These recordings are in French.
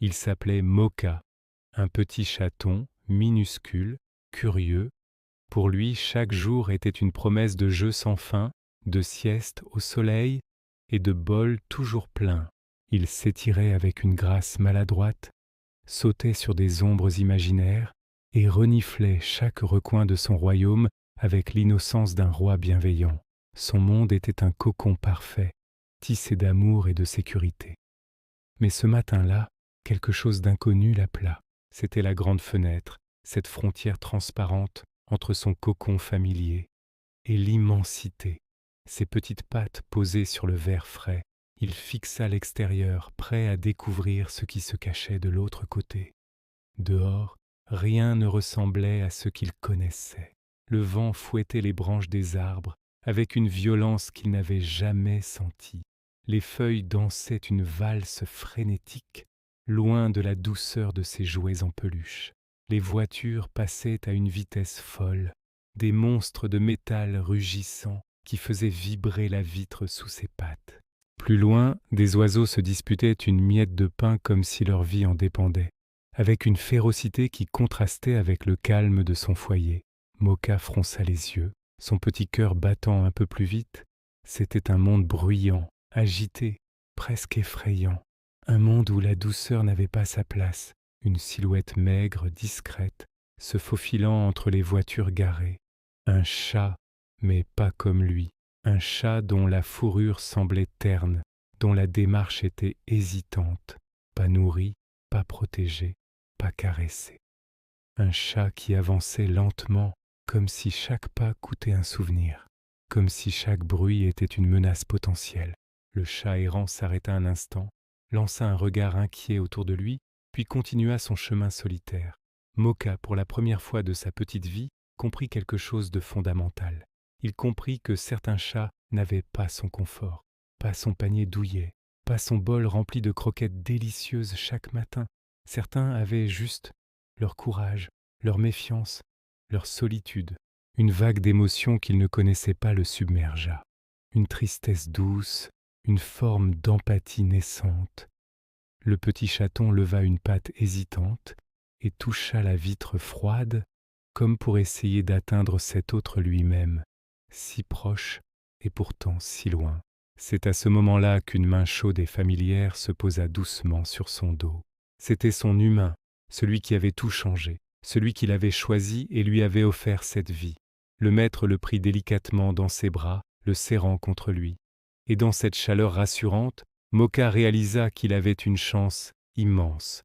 Il s'appelait Moka, un petit chaton minuscule, curieux. Pour lui, chaque jour était une promesse de jeux sans fin, de sieste au soleil et de bol toujours plein. Il s'étirait avec une grâce maladroite, sautait sur des ombres imaginaires et reniflait chaque recoin de son royaume avec l'innocence d'un roi bienveillant. Son monde était un cocon parfait, tissé d'amour et de sécurité. Mais ce matin-là, quelque chose d'inconnu l'appela. C'était la grande fenêtre, cette frontière transparente entre son cocon familier et l'immensité. Ses petites pattes posées sur le verre frais, il fixa l'extérieur, prêt à découvrir ce qui se cachait de l'autre côté. Dehors, rien ne ressemblait à ce qu'il connaissait. Le vent fouettait les branches des arbres avec une violence qu'il n'avait jamais sentie. Les feuilles dansaient une valse frénétique, loin de la douceur de ses jouets en peluche. Les voitures passaient à une vitesse folle, des monstres de métal rugissants qui faisaient vibrer la vitre sous ses pattes. Plus loin, des oiseaux se disputaient une miette de pain comme si leur vie en dépendait, avec une férocité qui contrastait avec le calme de son foyer. Moka fronça les yeux, son petit cœur battant un peu plus vite. C'était un monde bruyant, agité, presque effrayant. Un monde où la douceur n'avait pas sa place, une silhouette maigre, discrète, se faufilant entre les voitures garées. Un chat, mais pas comme lui. Un chat dont la fourrure semblait terne, dont la démarche était hésitante, pas nourri, pas protégé, pas caressé. Un chat qui avançait lentement, comme si chaque pas coûtait un souvenir, comme si chaque bruit était une menace potentielle. Le chat errant s'arrêta un instant, lança un regard inquiet autour de lui, puis continua son chemin solitaire. Moka, pour la première fois de sa petite vie, comprit quelque chose de fondamental. Il comprit que certains chats n'avaient pas son confort, pas son panier douillet, pas son bol rempli de croquettes délicieuses chaque matin. Certains avaient juste leur courage, leur méfiance, leur solitude. Une vague d'émotions qu'il ne connaissait pas le submergea. Une tristesse douce, une forme d'empathie naissante. Le petit chaton leva une patte hésitante et toucha la vitre froide comme pour essayer d'atteindre cet autre lui-même, si proche et pourtant si loin. C'est à ce moment-là qu'une main chaude et familière se posa doucement sur son dos. C'était son humain, celui qui avait tout changé, celui qui l'avait choisi et lui avait offert cette vie. Le maître le prit délicatement dans ses bras, le serrant contre lui. Et dans cette chaleur rassurante, Moka réalisa qu'il avait une chance immense,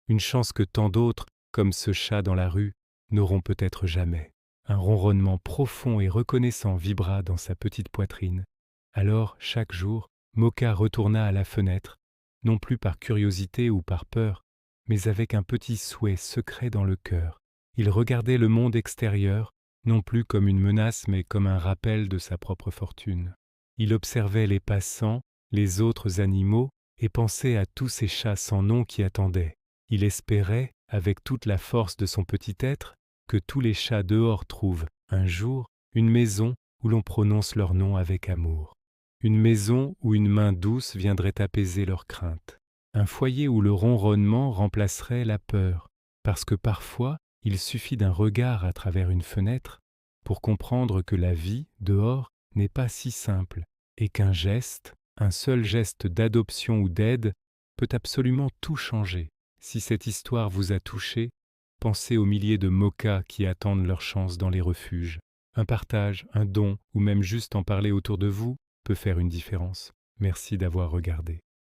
une chance que tant d'autres, comme ce chat dans la rue, n'auront peut-être jamais. Un ronronnement profond et reconnaissant vibra dans sa petite poitrine. Alors, chaque jour, Moka retourna à la fenêtre, non plus par curiosité ou par peur, mais avec un petit souhait secret dans le cœur. Il regardait le monde extérieur, non plus comme une menace, mais comme un rappel de sa propre fortune. Il observait les passants, les autres animaux, et pensait à tous ces chats sans nom qui attendaient. Il espérait, avec toute la force de son petit être, que tous les chats dehors trouvent, un jour, une maison où l'on prononce leur nom avec amour. Une maison où une main douce viendrait apaiser leurs craintes. Un foyer où le ronronnement remplacerait la peur, parce que parfois, il suffit d'un regard à travers une fenêtre pour comprendre que la vie, dehors, n'est pas si simple, et qu'un geste, un seul geste d'adoption ou d'aide, peut absolument tout changer. Si cette histoire vous a touché, pensez aux milliers de Mokas qui attendent leur chance dans les refuges. Un partage, un don, ou même juste en parler autour de vous, peut faire une différence. Merci d'avoir regardé.